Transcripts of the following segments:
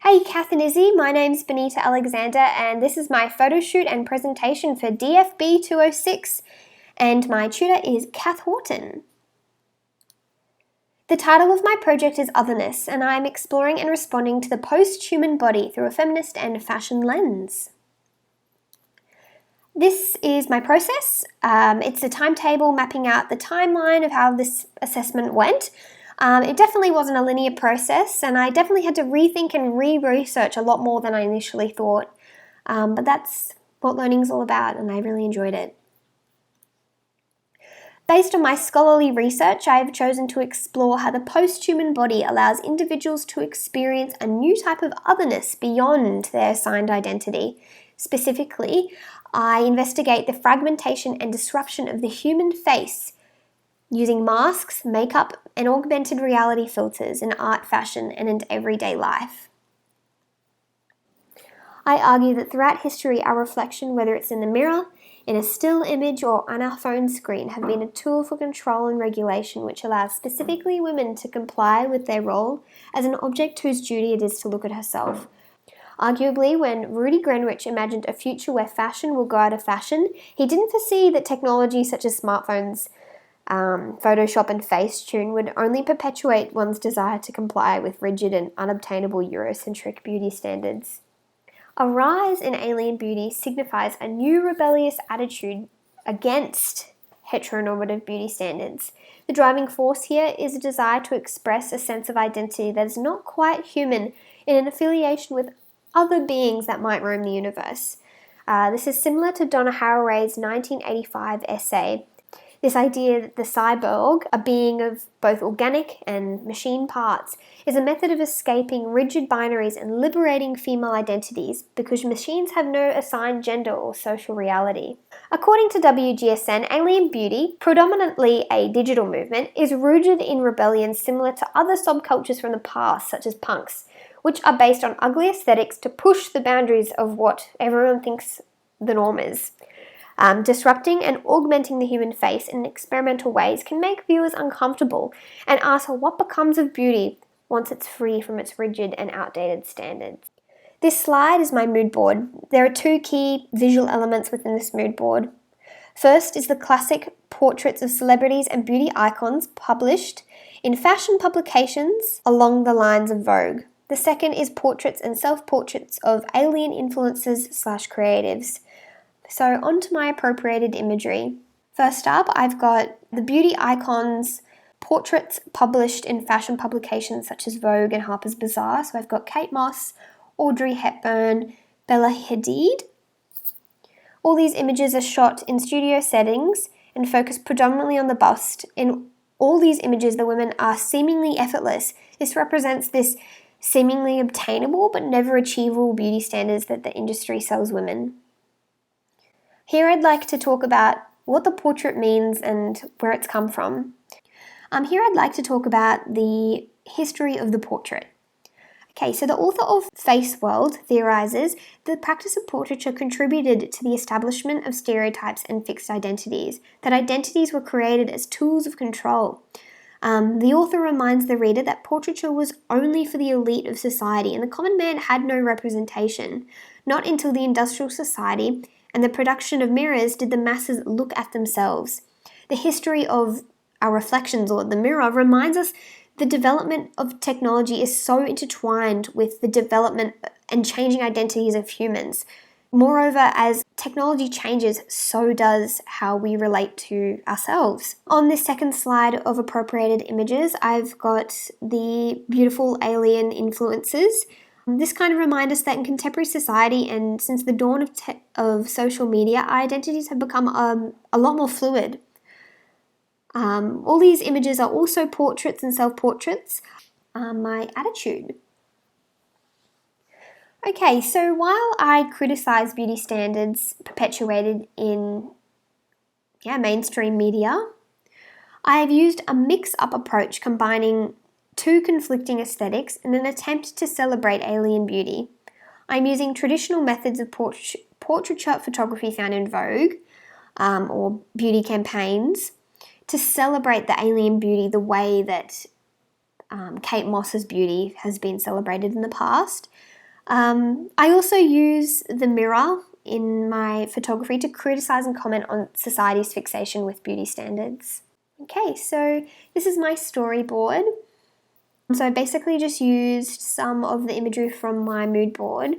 Hey Kath and Isy, my name's Bonita and this is my photoshoot and presentation for DFB 206 and my tutor is Kath Horton. The title of my project is Otherness and I'm exploring and responding to the posthuman body through a feminist and fashion lens. This is my process. It's a timetable mapping out the timeline of how this assessment went. It definitely wasn't a linear process and I definitely had to rethink and re-research a lot more than I initially thought. But that's what learning's all about and I really enjoyed it. Based on my scholarly research, I've chosen to explore how the posthuman body allows individuals to experience a new type of otherness beyond their assigned identity. Specifically, I investigate the fragmentation and disruption of the human face using masks, makeup, and augmented reality filters in art, fashion, and in everyday life. I argue that throughout history, our reflection, whether it's in the mirror, in a still image, or on our phone screen, have been a tool for control and regulation which allows specifically women to comply with their role as an object whose duty it is to look at herself. Arguably, when Rudy Greenwich imagined a future where fashion will go out of fashion, he didn't foresee that technology such as smartphones, Photoshop and Facetune would only perpetuate one's desire to comply with rigid and unobtainable Eurocentric beauty standards. A rise in alien beauty signifies a new rebellious attitude against heteronormative beauty standards. The driving force here is a desire to express a sense of identity that is not quite human in an affiliation with other beings that might roam the universe. This is similar to Donna Haraway's 1985 essay. This idea that the cyborg, a being of both organic and machine parts, is a method of escaping rigid binaries and liberating female identities because machines have no assigned gender or social reality. According to WGSN, alien beauty, predominantly a digital movement, is rooted in rebellion similar to other subcultures from the past, such as punks, which are based on ugly aesthetics to push the boundaries of what everyone thinks the norm is. Disrupting and augmenting the human face in experimental ways can make viewers uncomfortable and ask what becomes of beauty once it's free from its rigid and outdated standards. This slide is my mood board. There are two key visual elements within this mood board. First is the classic portraits of celebrities and beauty icons published in fashion publications along the lines of Vogue. The second is portraits and self-portraits of alien influencers/creatives. So onto my appropriated imagery. First up, I've got the beauty icons portraits published in fashion publications such as Vogue and Harper's Bazaar. So I've got Kate Moss, Audrey Hepburn, Bella Hadid. All these images are shot in studio settings and focus predominantly on the bust. In all these images, the women are seemingly effortless. This represents this seemingly obtainable but never achievable beauty standards that the industry sells women. Here I'd like to talk about what the portrait means and where it's come from. Here I'd like to talk about the history of the portrait. Okay, so the author of Face World theorizes the practice of portraiture contributed to the establishment of stereotypes and fixed identities, that identities were created as tools of control. The author reminds the reader that portraiture was only for the elite of society and the common man had no representation. Not until the industrial society and the production of mirrors did the masses look at themselves. The history of our reflections, or the mirror, reminds us the development of technology is so intertwined with the development and changing identities of humans. Moreover, as technology changes, so does how we relate to ourselves. On this second slide of appropriated images, I've got the beautiful alien influences. This kind of reminds us that in contemporary society and since the dawn of social media, our identities have become a lot more fluid. All these images are also portraits and self-portraits. My attitude. Okay, so while I criticize beauty standards perpetuated in mainstream media, I have used a mix-up approach combining two conflicting aesthetics in an attempt to celebrate alien beauty. I'm using traditional methods of portraiture photography found in Vogue or beauty campaigns to celebrate the alien beauty the way that Kate Moss's beauty has been celebrated in the past. I also use the mirror in my photography to criticize and comment on society's fixation with beauty standards. Okay, so this is my storyboard. So I basically just used some of the imagery from my mood board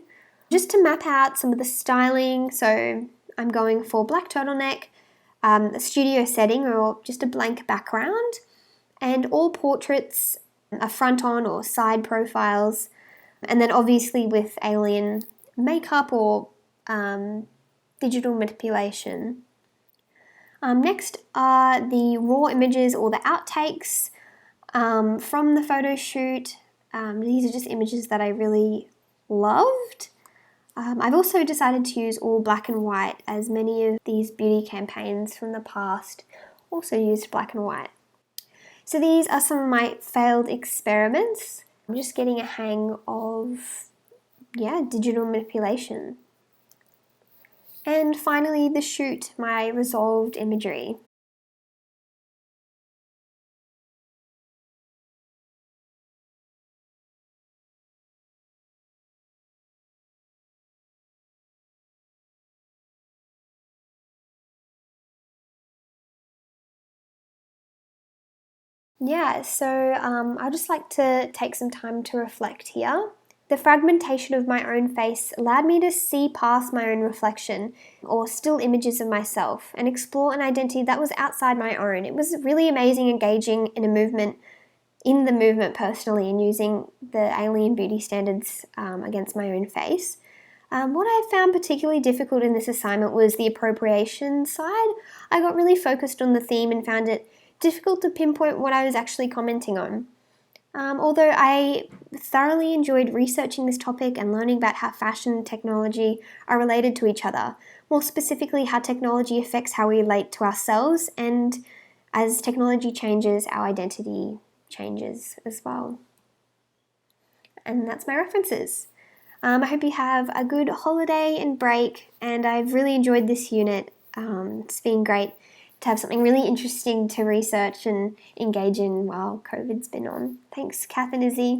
just to map out some of the styling. So I'm going for black turtleneck, a studio setting or just a blank background, and all portraits, a front on or side profiles, and then obviously with alien makeup or digital manipulation. Next are the raw images or the outtakes from the photo shoot. These are just images that I really loved. I've also decided to use all black and white, as many of these beauty campaigns from the past also used black and white. So these are some of my failed experiments. I'm just getting a hang of, digital manipulation. And finally, the shoot, my resolved imagery. Yeah, so I'd just like to take some time to reflect here. The fragmentation of my own face allowed me to see past my own reflection or still images of myself and explore an identity that was outside my own. It was really amazing engaging in the movement personally and using the alien beauty standards against my own face. What I found particularly difficult in this assignment was the appropriation side. I got really focused on the theme and found it difficult to pinpoint what I was actually commenting on. Although I thoroughly enjoyed researching this topic and learning about how fashion and technology are related to each other, more specifically how technology affects how we relate to ourselves, and as technology changes, our identity changes as well. And that's my references. I hope you have a good holiday and break, and I've really enjoyed this unit. It's been great to have something really interesting to research and engage in while COVID's been on. Thanks, Kath and Isy.